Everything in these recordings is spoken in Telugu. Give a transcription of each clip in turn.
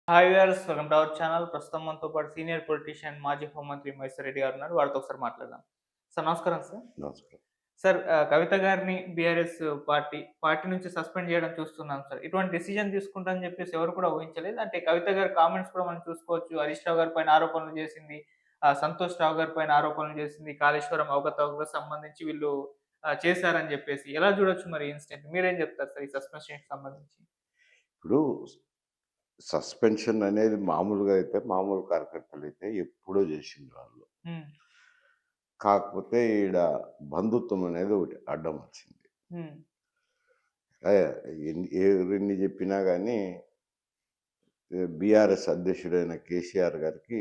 Hi viewers, welcome to our channel. ప్రస్తుతం మనతో పాటు సీనియర్ పొలిటీషియన్, మాజీ హోంమంత్రి మైసర్ రెడ్డి గారు ఉన్నారు. వారితో ఒకసారి మాట్లాడదాం. సార్ నమస్కారం సార్. నమస్కారం. సార్ కవిత గారిని బీఆర్ఎస్ పార్టీ నుంచి సస్పెండ్ చేయడం చూస్తున్నాం సార్. ఇటువంటి డెసిషన్ తీసుకుంటారని చెప్పేసి ఎవరు కూడా ఊహించలేదు. అంటే కవిత గారి కామెంట్స్ కూడా మనం చూసుకోవచ్చు. హరీష్ రావు గారి పైన ఆరోపణలు చేసింది. సంతోష్ రావు గారి పైన ఆరోపణలు చేసింది. కాళేశ్వరం అవకతవకలకు సంబంధించి వీళ్ళు చేశారని చెప్పేసి. ఎలా చూడొచ్చు మరి ఈ ఇన్సిడెంట్? మీరేం చెప్తారు సార్ ఈ సస్పెన్షన్‌కి సంబంధించి? ఇప్పుడు సస్పెన్షన్ అనేది మామూలుగా అయితే మామూలు కార్యకర్తలైతే ఎప్పుడో చేసిండ్రు వాళ్ళు. హ్మ్. కాకపోతే ఈడ బంధుత్వం అనేది ఒకటి అడ్డం వచ్చింది. హ్మ్. ఎవరెన్ని చెప్పినా గానీ బీఆర్ఎస్ అధ్యక్షుడైన కేసీఆర్ గారికి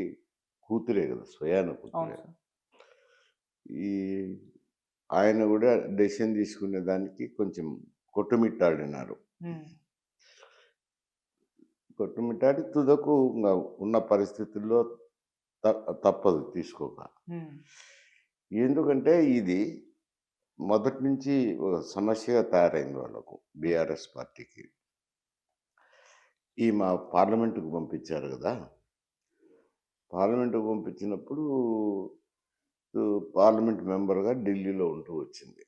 కూతురే కదా! స్వయాన అవును కూతురే. సార్. ఈ ఆయన గూడా డెసిషన్ తీసుకునే దానికి కొంచెం కొట్టుమిట్టాడినారు. హ్మ్. కొట్టుమిట్టాడి తుదకు ఇంగ ఉన్న పరిస్థితుల్లో తప్పదు తీసుకోక. హ్మ్. ఎందుకంటే ఇది మొదటి నుంచి ఒక సమస్యగా తయారైంది వాళ్ళకు హ్మ్. బీఆర్ఎస్ పార్టీకి. ఈ మా పార్లమెంట్‌కి పంపించారు గదా! పార్లమెంట్‌కి పంపించినప్పుడు పార్లమెంట్ మెంబర్‌గా ఢిల్లీలో ఉంటూ వచ్చింది.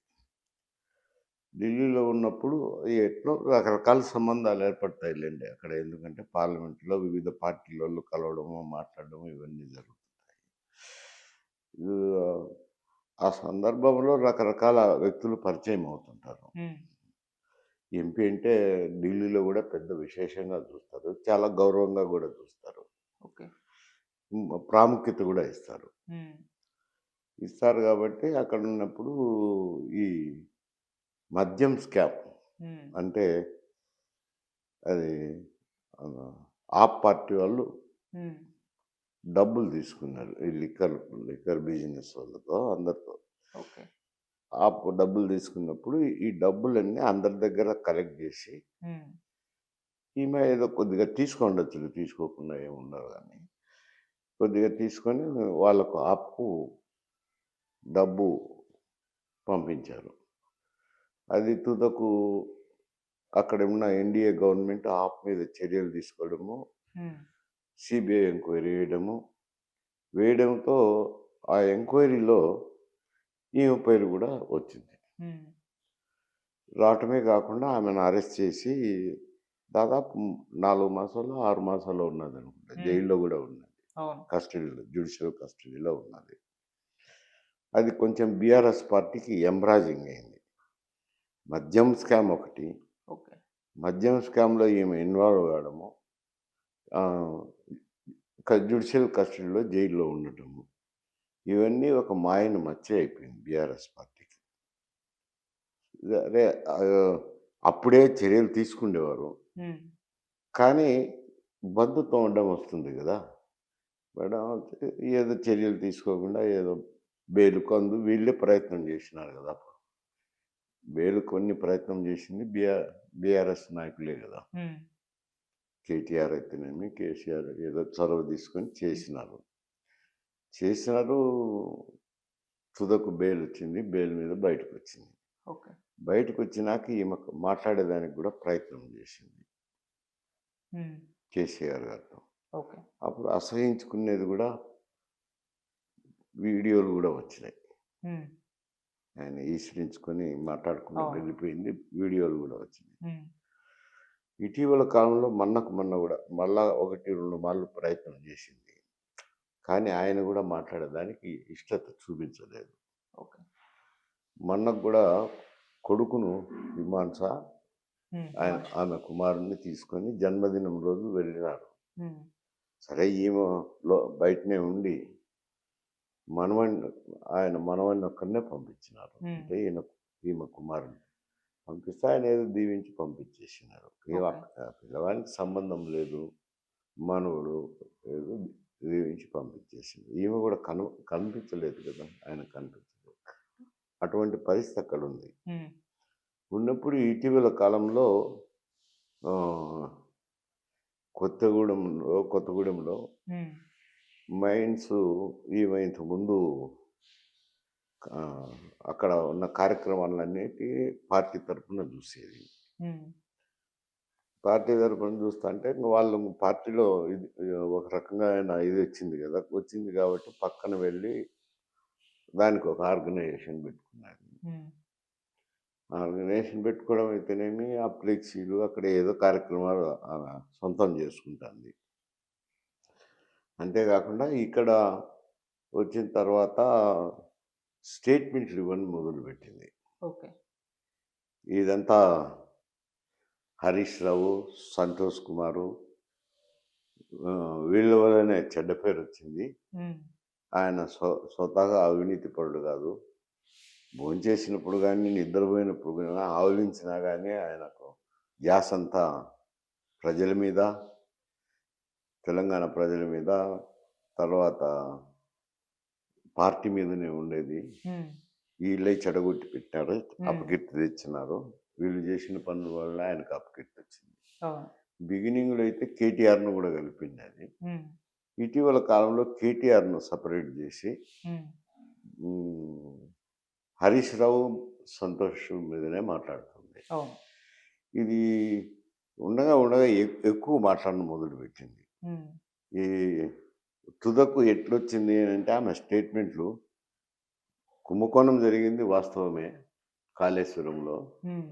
ఢిల్లీలో ఉన్నప్పుడు ఎట్లో రకరకాల సంబంధాలు ఏర్పడతాయిలెండి అక్కడ. ఎందుకంటే పార్లమెంట్‌లో వివిధ పార్టీలోళ్ళు కలవడము, మాట్లాడడము ఇవన్నీ జరుగుతుంటాయి. ఆహ్, ఆ సందర్భంలో రకరకాల వ్యక్తులు పరిచయం అవుతుంటారు. హ్మ్. ఎంపీ అంటే ఢిల్లీలో గూడా పెద్ద విశేషంగా చూస్తారు. చాలా గౌరవంగా గూడా చూస్తారు. ఓకే. ప్రాముఖ్యత గూడా ఇస్తారు. హ్మ్. ఇస్తారు గాబట్టి అక్కడున్నప్పుడు ఈ మద్యం స్కామ్ హ్మ్. అంటే అది ఆహ్, ఆప్ పార్టీ వాళ్ళు హ్మ్. డబ్బులు తీసుకున్నారు. ఈ లిక్కర్ బిజినెస్ వాళ్ళతో అందరితో. ఓకే. ఆప్ డబ్బులు తీసుకున్నప్పుడు ఈ డబ్బులన్నీ అందరి దగ్గర కలెక్ట్ జేసి హ్మ్. ఈమె ఏదో కొద్దిగా తీసుకొండొచ్చులే, తీసుకోకుండా ఏముండదు గానీ. కొద్దిగా తీసుకొని వాళ్ళకు ఆప్‌కు డబ్బు పంపించారు. అది తుదకు అక్కడ ఉన్న ఎన్‌డీఏ గవర్నమెంట్ ఆప్ మీద చర్యలు తీసుకోవడము, హ్మ్. సీబీఐ ఎంక్వైరీ వేయడంతో ఆ ఎంక్వైరీలో ఈమె పేరు గూడా వచ్చింది. హ్మ్. రావటమే గాకుండా ఆమెను అరెస్ట్ చేసి దాదాపు 4 మాసాలో, 6 మాసాలో ఉన్నదనుకుంటా. హ్మ్. జైల్లో గూడా ఉన్నది. అవును. కస్టడీలో, జ్యుడిషియల్ కస్టడీలో ఉన్నది. అది కొంచెం బీఆర్ఎస్ పార్టీకి ఎంబ్రాజింగ్ అయింది. మద్యం స్కామ్ ఒకటి. ఓకే. మద్యం స్కామ్‌లో ఈమె ఇన్వాల్వ్ కావడము. ఆహ్, జ్యుడిషియల్ కస్టడీలో జైల్‌లో ఉండటము. ఇవన్నీ ఒక మాయన మచ్చే అయిపోయింది బీఆర్ఎస్ పార్టీకి. అదే అప్పుడే చర్యలు తీసుకుండేవారు. హ్మ్. కానీ బంధుత్వం అడ్డం వస్తుంది గదా! మేడం ఏదో చర్యలు తీసుకోకుండా ఏదో బెయిల్‌కందు వీళ్ళే ప్రయత్నం జేసినారు గదా! బెయిల్‌కొని ప్రయత్నం జేసింది బీఆర్ఎస్ నాయకులే గదా! హ్మ్. కేటీఆర్ అయితేనేమి, కేసీఆర్ ఏదో చొరవ తీసుకొని హ్మ్. చేసినారు. చేసినారు. తుదకు బెయిలొచ్చింది. బెయిల్ మీద బయటకొచ్చింది. ఓకే. బయటకొచ్చినాక ఈమె మాట్లాడేదానికి గూడా ప్రయత్నం జేసింది హ్మ్. కేసీఆర్ గారితో. ఓకే. అప్పుడు అసహించుకునేది గూడా వీడియోలు గూడా వచ్చినాయి. హ్మ్. ఆయన ఈసడించుకొని మాట్లాడకుండా అవును. వెళ్ళిపోయింది. వీడియోలు గూడా వచ్చినాయి. హ్మ్. ఇటీవల కాలంలో మొన్నకు మొన్న గూడా మళ్ళా 1, 2 మార్లు ప్రయత్నం జేసింది. కానీ ఆయన గూడా మాట్లాడేదానికి ఇష్టత చూపించలేదు. ఓకే. మొన్నకు గూడా కొడుకును హిమాన్ష హ్మ్. ఆమె కుమారుడిని తీసుకొని జన్మదినం రోజు వెళ్ళినారు. హ్మ్. సరే ఈమె బయటనే ఉండి మనవడిని ఆయన మనవడినొక్కడినే పంపించినారు. హ్మ్. అంటే ఈమె కుమారుడిని. పంపిస్తే ఆయన ఏదో దీవించి పంపించేసినారు. ఓకే. ఆ పిల్లవానికి సంబంధం లేదు. మనవడు ఏదో దీవించి పంపించేసింది. ఈమె గూడా కనిపించలేదు కదా! ఆయనకు కనిపించలేదు. అటువంటి పరిస్థితి అక్కడుంది. హ్మ్. ఉన్నప్పుడు ఇటీవల కాలంలో ఆహ్, కొత్తగూడెంలో హ్మ్. మైన్స్ ఈమె ఇంతకుముందు ఆహ్, అక్కడ ఉన్న కార్యక్రమాలన్నిటి పార్టీ తరపున జూసేది. హ్మ్. పార్టీ తరపున చూస్తుంటే ఇంక వాళ్ళు పార్టీలో ఇది ఒక రకమైన ఇది వచ్చింది కదా! వచ్చింది కాబట్టి పక్కన వెళ్ళి దానికి ఒక ఆర్గనైజేషన్ పెట్టుకున్నారు. హ్మ్. ఆర్గనైజేషన్ పెట్టుకోవడం అయితేనేమి, ఆ ఫ్లెక్సీలు అక్కడ ఏదో కార్యక్రమాలు సొంతం చేసుకుంటాంది. అంతేకాకుండా ఇక్కడ వచ్చిన తర్వాత స్టేట్మెంట్లు ఇవ్వడం మొదలుపెట్టింది. ఓకే. ఇదంతా హరీష్ రావు, సంతోష్ కుమారు వీళ్ళ వల్లనే చెడ్డ పేరొచ్చింది. హ్మ్. ఆయన స్వతహాగా అవినీతి పరుడు కాదు. భోంచేసినప్పుడు గానీ, నిద్రపోయినప్పుడు గానీ, ఆవలించినా గానీ ఆయనకు ధ్యాసంతా ప్రజల మీద, తెలంగాణ ప్రజల మీద, తర్వాత పార్టీ మీదనే ఉండేది. హ్మ్. వీళ్ళే చెడగొట్టి పెట్టారు. హ్మ్. అపకీర్తి తెచ్చినారు. వీళ్ళు చేసిన పనుల వల్ల ఆయనకు అపకీర్తొచ్చింది. అవును. బిగినింగ్‌లో అయితే కేటీఆర్‌ను గూడా కలిపిందది. హ్మ్. ఇటీవల కాలంలో కేటీఆర్‌ను సెపరేట్ జేసి హ్మ్. హ్మ్. హరీష్ రావు, సంతోష్ మీదనే మాట్లాడుతుంది. అవును. ఇది ఉండగా ఉండగా ఎక్కువ మాట్లాడడం మొదలుపెట్టింది. హ్మ్. ఈ తుదకు ఎట్లొచ్చింది అనంటే ఆమె స్టేట్మెంట్‌లు కుంభకోణం జరిగింది వాస్తవమే కాళేశ్వరంలో. హ్మ్.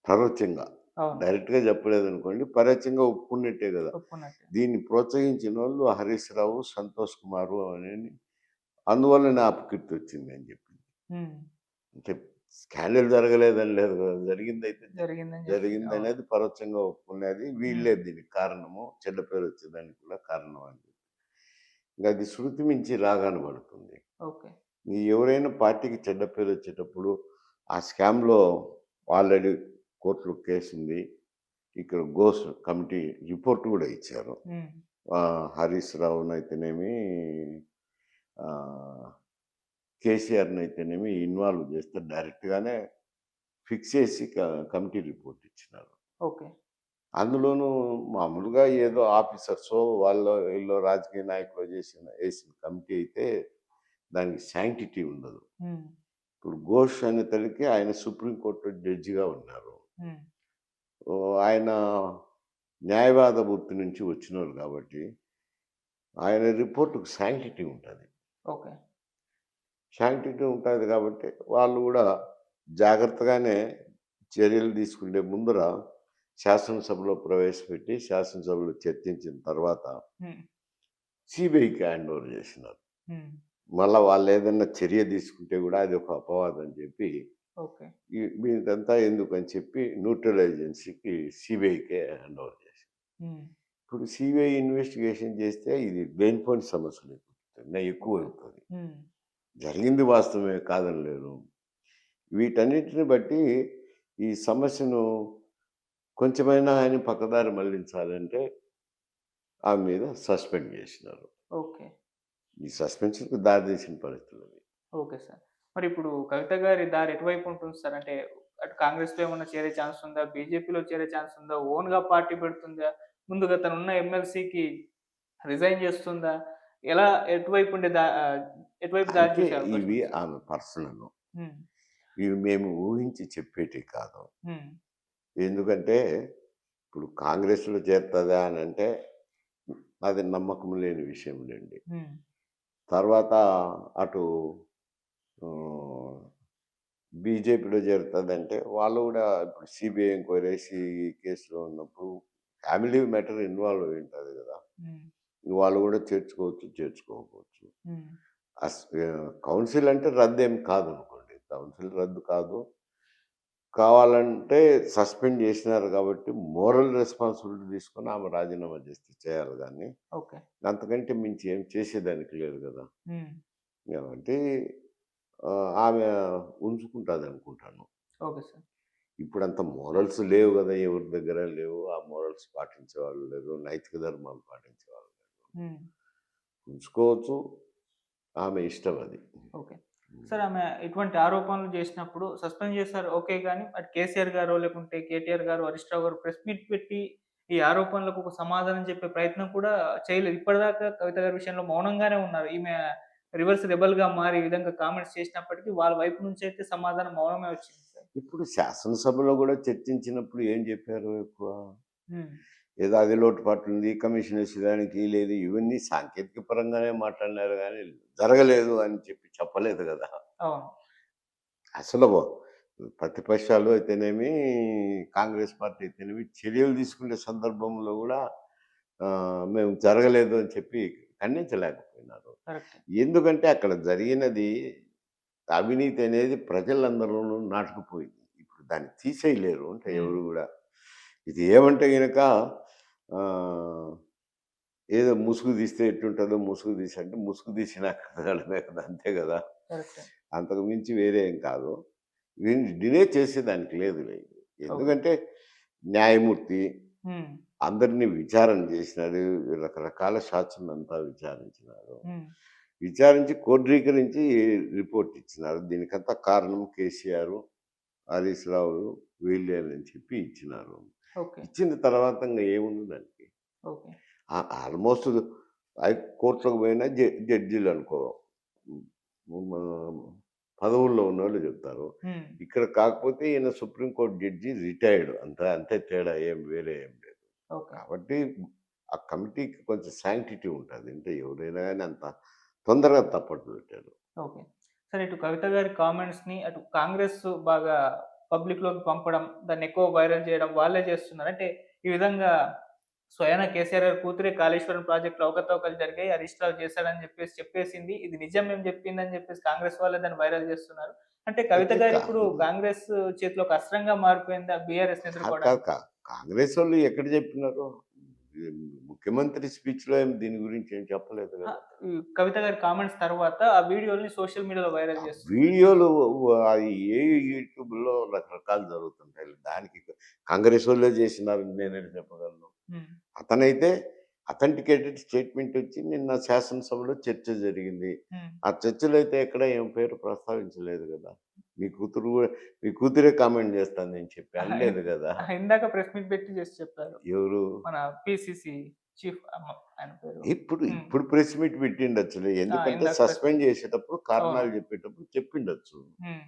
పరోక్షంగా. అవును. డైరెక్ట్‌గా చెప్పలేదనుకోండి. పరోక్షంగా ఒప్పుకున్నట్టే గదా! ఒప్పుకున్నట్టే. దీన్ని ప్రోత్సహించినోళ్ళు హరీష్ రావు, సంతోష్ కుమారు అని అందువల్లనే అపకీర్తొచ్చింది అని చెప్పింది. హ్మ్. అంటే స్కాండల్ జరగలేదని లేదు గదా! జరిగిందైతే జరిగిందని చెప్పింది. అవును. జరిగిందనేది పరోక్షంగా ఒప్పుకునేది. హ్మ్. వీళ్ళే దీనికి కారణము. చెడ్డ పేరొచ్చేదానికి కూడా కారణం అని చెప్పి. ఇంక అది శృతి మించి రాగాన పడుతుంది. ఓకే. ఎవరైనా పార్టీకి చెడ్డ పేరొచ్చేటప్పుడు ఆ స్కామ్‌లో ఆల్రెడీ కోర్టులో కేసుంది. ఇక్కడ ఘోష్ కమిటీ రిపోర్ట్ గూడా ఇచ్చారు. హ్మ్. హరీష్ రావునైతేనేమి, ఆహ్, కేసీఆర్‌నైతేనేమి ఇన్వాల్వ్ చేస్తే డైరెక్ట్‌గానే ఫిక్స్ చేసి కమిటీ రిపోర్ట్ ఇచ్చినారు. ఓకే. అందులోనూ మామూలుగా ఏదో ఆఫీసర్సో వాళ్ళో ఈళ్ళో రాజకీయ నాయకులో ఏసిన కమిటీ అయితే దానికి శాంక్టిటీ ఉండదు. హ్మ్. ఇప్పుడు ఘోష్ అనేతలకి ఆయన సుప్రీం కోర్ట్ జడ్జిగా ఉన్నారు. హ్మ్. ఆయన న్యాయవాద వృత్తి నుంచి వచ్చినోళ్ళు కాబట్టి ఆయన రిపోర్ట్‌కి శాంక్టిటీ ఉంటది. ఓకే. శాంక్టిటీ ఉంటది కాబట్టి వాళ్ళు గూడా జాగ్రత్తగానే చర్యలు తీసుకునే ముందర శాసనసభలో ప్రవేశపెట్టి, శాసనసభలో చర్చించిన తర్వాత హ్మ్. సీబీఐకి హ్యాండ్ ఓవర్ చేసినారు. హ్మ్. మళ్ళా వాళ్ళేదన్నా చర్య తీసుకుంటే గూడా అదొక అపవాదని చెప్పి, ఓకే. మీదంతా ఎందుకని చెప్పి న్యూట్రల్ ఏజెన్సీకి సీబీఐకే హ్యాండ్ ఓవర్ చేశారు. హ్మ్. ఇప్పుడు సీబీఐ ఇన్వెస్టిగేషన్ చేస్తే ఇది లేనిపోని సమస్యలు ఓకే. ఎక్కువవుతది. హ్మ్. జరిగింది వాస్తవమే కాదనలేను. వీటన్నిటిని బట్టి ఈ సమస్యను కొంచెమైనా ఆయన పక్కదారి మళ్లించాలంటే ఆమె మీద సస్పెండ్ చేసినారు. ఓకే. ఈ సస్పెన్షన్‌కి దారితీసిన పరిస్థితులవి. Okay sir. మరిప్పుడు కవిత గారి దారి ఎటువైపు ఉంటుంది సార్? అంటే అటు కాంగ్రెస్‌లో ఏమన్నా చేరే ఛాన్స్ ఉందా? బీజేపీలో చేరే ఛాన్స్ ఉందా? ఓన్‌గా పార్టీ పెడుతుందా? ముందుగా తనున్న ఎమ్మెల్సీకి రిజైన్ చేస్తుందా? ఎలా ఎటువైపు దారి అంటే చూసే అవకాశం ఇవి ఉంది సార్? ఆమె పర్సనలు. హ్మ్. ఇవి మేము ఊహించి చెప్పేటివి కాదు. హ్మ్. ఎందుకంటే ఇప్పుడు కాంగ్రెస్‌లో చేరతదా అనంటే అది నమ్మకం లేని విషయంలెండి. హ్మ్. తర్వాత అటు ఆహ్, బీజేపీలో చేరుతదంటే వాళ్ళు గూడా ఇప్పుడు సిబిఐ ఎంక్వైరీసి కేసులో ఉన్నప్పుడు ఫ్యామిలీ మ్యాటర్ ఇన్వాల్వ్ అయ్యి ఉంటది గదా! హ్మ్. వాళ్ళు గూడా చేర్చుకోవచ్చు, చేర్చుకోకపోవచ్చు. హ్మ్. కౌన్సిల్ అంటే రద్దేం కాదనుకోండి. కౌన్సిల్ రద్దు కాదు. కావాలంటే సస్పెండ్ జేసినారు గాబట్టి మోరల్ రెస్పాన్సిబిలిటీ తీసుకొని ఆమె రాజీనామా చేస్తే చేయాలి గానీ, ఓకే. అంతకంటే మించి ఏం చేసేదానికి లేదు గదా! హ్మ్. కాబట్టి ఆమె ఉంచుకుంటాదనుకుంటాను. Okay sir. ఇప్పుడంత మోరల్స్ లేవు గదా! ఎవరి దగ్గర లేవు. ఆ మోరల్స్ పాటించేవాళ్ళు లేరు. నైతిక ధర్మాలు పాటించేవాళ్ళు లేరు. హ్మ్. ఉంచుకోవచ్చు. ఆమె ఇష్టం అది. ఓకే. సార్ ఆమె ఇటువంటి ఆరోపణలు చేసినప్పుడు సస్పెండ్ చేశారు ఓకే గానీ, అటు కేసీఆర్ గారో, లేకుంటే కేటీఆర్ గారు, హరీష్ రావు గారు ప్రెస్ మీట్ పెట్టి ఈ ఆరోపణలకు ఒక సమాధానం చెప్పే ప్రయత్నం కూడా చేయలేదు. ఇప్పటిదాకా కవిత గారి విషయంలో మౌనంగానే ఉన్నారు. ఈమె రివర్స్ రెబెల్‌గా మారి ఈ విధంగా కామెంట్స్ చేసినప్పటికీ వాళ్ళ వైపు నుంచయితే సమాధానం మౌనమే వచ్చింది సార్. ఇప్పుడు శాసనసభలో గూడా చర్చించినప్పుడు ఏం జెప్పారు ఎక్కువ? హ్మ్. ఏదో అది లోటుపాట్లు ఉంది, కమిషన్ వేసేదానికి లేదు, ఇవన్నీ సాంకేతిక పరంగానే మాట్లాడినారు గానీ, జరగలేదు అని చెప్పలేదు గదా! అవును. అసలు ప్రతిపక్షాలు అయితేనేమి, కాంగ్రెస్ పార్టీ అయితేనేమి చర్యలు తీసుకునే సందర్భంలో గూడా మేము జరగలేదు అని చెప్పి ఖండించలేకపోయినారు. కరెక్టే. ఎందుకంటే అక్కడ జరిగినది అవినీతి అనేది ప్రజలందరిలోనూ నాటుకుపోయింది. ఇప్పుడు దాన్ని తీసేయలేరు అంటే హ్మ్. ఎవరు గూడా. ఇది ఏమంటే గనక ఆహ్, ఏదో ముసుగు తీస్తే ఎట్టుంటదో ముసుగు తీసి అంటే ముసుగు తీసినాక కదలడమే కదా! అంతే గదా! కరెక్టే. అంతకు మించి వేరే ఏం కాదు. డిలే చేసేదానికి లేదులే. ఓకే. ఎందుకంటే న్యాయమూర్తి హ్మ్. అందరిని విచారణ చేసినాడు. రకరకాల సాక్షులంతా విచారించినారు. హ్మ్. విచారించి క్రోడీకరించి రిపోర్ట్ ఇచ్చినారు. దీనికంతా కారణం కేసీఆర్, హరీష్ రావులు వీళ్ళేనని చెప్పి ఇచ్చినారు. ఓకే. ఇచ్చిన తర్వాత ఇంగ ఏముంది దానికి? ఓకే. ఆల్మోస్ట్ కోర్టులకు పోయిన జడ్జీలు అనుకో. హ్మ్. పదవుల్లో ఉన్నోళ్ళు చెప్తారు. హ్మ్. ఇక్కడ కాకపోతే ఈయన సుప్రీం కోర్ట్ జడ్జి రిటైర్డ్. అంతే తేడా వేరే ఏం లేదు. ఓకే. కాబట్టి ఆ కమిటీకి కొంచెం శాంక్టిటీ ఉంటది. అంటే ఎవరైనా గాని అంత తొందరగా తప్పట్టు పెట్టారు. ఓకే. సరే ఇటు కవిత గారి కామెంట్స్‌ని అటు కాంగ్రెస్ బాగా పబ్లిక్‌లోకి పంపడం, దాన్నెక్కువ వైరల్ చేయడం వాళ్ళే చేస్తున్నారు. అంటే ఈ విధంగా స్వయాన కేసీఆర్ గారి కూతురే కాళేశ్వరం ప్రాజెక్ట్‌లో అవకతవకలు జరిగాయి. హరీష్ రావు చేశాడని చెప్పేసింది. ఇది నిజం మేము చెప్పిందని చెప్పేసి కాంగ్రెస్ వాళ్ళే దాన్ని వైరల్ చేస్తున్నారు. అంటే కవిత అయితే గారు ఇప్పుడు కాదు. కాంగ్రెస్ చేతిలో ఒక అస్త్రంగా మారిపోయిందా బీఆర్ఎస్‌ని కాదు కాదు ఎదుర్కోవడానికి? కా కాంగ్రెసోళ్ళు ఎక్కడ చెప్పినారు? ఈ ముఖ్యమంత్రి స్పీచ్‌లో ఏం దీని గురించి ఏం చెప్పలేదు ఆ! గదా! ఈ కవిత గారి కామెంట్స్ తర్వాత ఆ వీడియోలని సోషల్ మీడియాలో ఆ వైరల్ చేస్తున్నారు. వీడియోలు అది యూట్యూబ్‌లో రకరకాలు జరుగుతుంటాయి. దానికి కాంగ్రెసోళ్ళే చేసినారని నేనెలా చెప్పగలను? హ్మ్. అతనైతే అథెంటికేటెడ్ స్టేట్మెంట్ ఇచ్చి నిన్న శాసనసభలో చర్చ జరిగింది. హ్మ్. ఆ చర్చలో అయితే ఎక్కడ ఏం పేరు ప్రస్తావించలేదు గదా! మీ కూతురు గూడా మీ కూతురే కామెంట్ చేస్తాందని చెప్పి అహా! అనలేదు గదా! ఇందాక ప్రెస్ మీట్ పెట్టి జస్ట్ చెప్పారు. ఎవరు? మన పీసీసీ చీఫ్ ఆయన పేరు. ఇప్పుడు హ్మ్. ఇప్పుడు ప్రెస్ మీట్ పెట్టిండొచ్చులే. ఆ! ఎందుకంటే ఇందాక ప్రెస్ మీట్. సస్పెండ్ చేసేటప్పుడు అవును. కారణాలు చెప్పేటప్పుడు చెప్పిండొచ్చు. హ్మ్.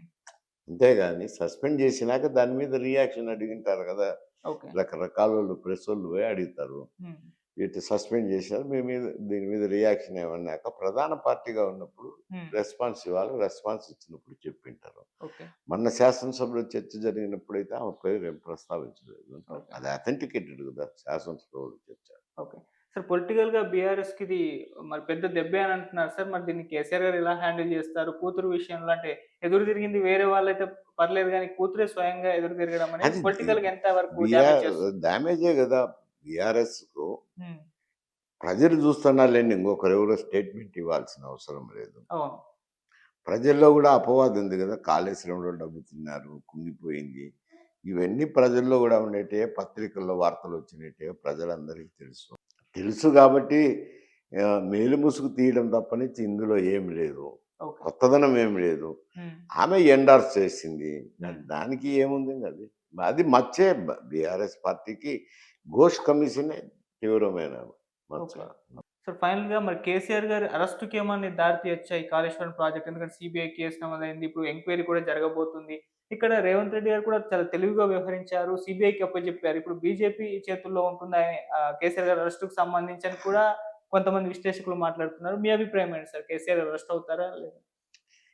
అంతేగాని సస్పెండ్ చేసినాక దాని మీద రియాక్షన్ అడిగింటారు గదా! ఓకే. రకరకాలోళ్ళు ప్రెసోళ్ళు పోయి అడుగుతారు. హ్మ్. ఇటు సస్పెండ్ చేశారు. మీ మీద దీని మీద రియాక్షన్ ఏమన్నాక ప్రధాన పార్టీగా ఉన్నప్పుడు హ్మ్. రెస్పాన్స్ ఇవ్వాలి. రెస్పాన్స్ ఇచ్చినప్పుడు చెప్పింటారు. ఓకే. మొన్న శాసనసభలో చర్చ జరిగినప్పుడైతే ఆమె పేరు ఏం ప్రస్తావించలేదు. ఓకే. అది అథెంటికేటెడ్ గదా! శాసనసభలో చర్చ. ఓకే. సార్ పొలిటికల్‌గా బీఆర్ఎస్‌కి ఇది మరి పెద్ద దెబ్బే అని అంటున్నారు సార్. మరి దీన్ని కేసీఆర్ గారు ఎలా హ్యాండిల్ చేస్తారు? కూతురు విషయంలో అంటే ఎదురు తిరిగింది వేరే వాళ్ళైతే పర్లేదు గానీ కూతురే స్వయంగా ఎదురు తిరగడం అనేది అది పొలిటికల్‌గా ఎంత వరకు డ్యామేజ్ బిఆర్ చేస్తుంది? డ్యామేజే గదా! బీఆర్ఎస్‌కు హ్మ్. ప్రజలు చూస్తున్నారులెండి. ఇంకొకరెవరో స్టేట్మెంట్ ఇవ్వాల్సిన అవసరం లేదు. అవును. ప్రజల్లో గూడా అపవాదు ఉంది గదా! కాళేశ్వరంలో డబ్బు తిన్నారు, కుంగిపోయింది. ఇవన్నీ ప్రజల్లో గూడా ఉండేటియే, పత్రికల్లో వార్తలొచ్చినేటియే ప్రజలందరికీ తెలుసు. తెలుసు గాబట్టి మేలు ముసుగు తీయడం తప్పనిచ్చి ఇందులో ఏమి లేదు. ఓకే. కొత్తదనం ఏమి లేదు. హ్మ్. ఆమె ఎండార్స్ చేసింది. హ్మ్. దానికి ఏముంది అది. అది మచ్చే బీఆర్ఎస్ పార్టీకి ఘోష్ కమిషనే తీవ్రమైన మచ్చ. ఓకే. సార్ ఫైనల్‌గా మరి కేసీఆర్ గారి అరెస్ట్‌కేమన్నా దారి తీయొచ్చా ఈ కాళేశ్వరం ప్రాజెక్ట్? ఎందుకంటే సీబీఐ కేస్ నమోదైంది. ఇప్పుడు ఎంక్వైరీ కూడా జరగబోతుంది. ఇక్కడ రేవంత్ రెడ్డి గారు కూడా చాలా తెలివిగా వ్యవహరించారు. సీబీఐకి అప్పజెప్పారు. ఇప్పుడు బీజేపీ చేతుల్లో ఉంటుందా కేసీఆర్ గారి అరెస్ట్‌కి సంబంధించి అని కూడా కొంతమంది విశ్లేషకులు మాట్లాడుతున్నారు. మీ అభిప్రాయం ఏంటి సార్? కేసీఆర్ గారు అరెస్ట్ అవుతారా? లేదా?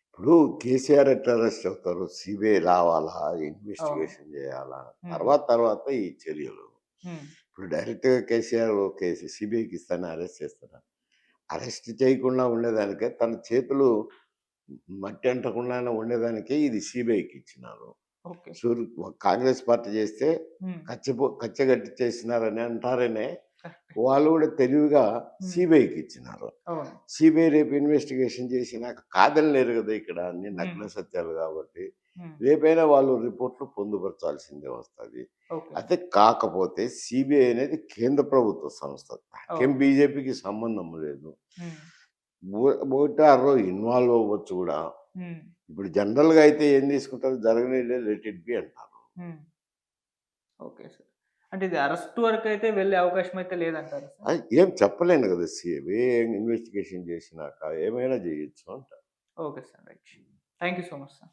ఇప్పుడు కేసీఆర్ ఎట్లా అరెస్ట్ అవుతారు? సీబీఐ రావాలా? అవును. ఇన్వెస్టిగేషన్ జేయాలా? హ్మ్. తర్వాత ఈ చర్యలు. హ్మ్. ఇప్పుడు డైరెక్ట్‌గా కేసీఆర్ సీబీఐకి ఇస్తానా? అరెస్ట్ చేస్తారా? అరెస్ట్ చేయకుండా ఉండేదానికే తన చేతులు మట్టి అంటకుండానే ఉండేదానికే ఇది సీబీఐకి ఇచ్చినారు. ఓకే. కాంగ్రెస్ పార్టీ చేస్తే హ్మ్. కచ్చగట్టి చేసినారని అంటారనే కరెక్టే. వాళ్ళు కూడా తెలివిగా హ్మ్. సీబీఐకి ఇచ్చినారు. అవును. సీబీఐ రేపు ఇన్వెస్టిగేషన్ చేసినాక కాదనలేరు కదా! ఇక్కడ అన్ని హ్మ్. నగ్న సత్యాలు కాబట్టి. హ్మ్. రేపైనా వాళ్ళు రిపోర్ట్‌లు పొందుపరచాల్సిందే వస్తది. ఓకే. అయితే కాకపోతే సీబీఐ అనేది కేంద్ర ప్రభుత్వ సంస్థ. దానికేం అవును. బీజేపీకి సంబంధం లేదు. హ్మ్. మోటార్‌లో ఇన్వాల్వ్ అవ్వచ్చు కూడా. హ్మ్. ఇప్పుడు జనరల్‌గా అయితే ఏం తీసుకుంటారు? జరగనీలే లెట్ ఇట్ బి అంటారు. హ్మ్. Okay sir. అంటే ఇది అరెస్ట్ వరకైతే వెళ్ళే అవకాశం అయితే లేదంటారా సార్? ఏం చెప్పలేను కదా! సిబిఐ ఇన్వెస్టిగేషన్ చేసినాక ఏమైనా చేయొచ్చు అంట. Okay sir. Right. Thank you so much sir.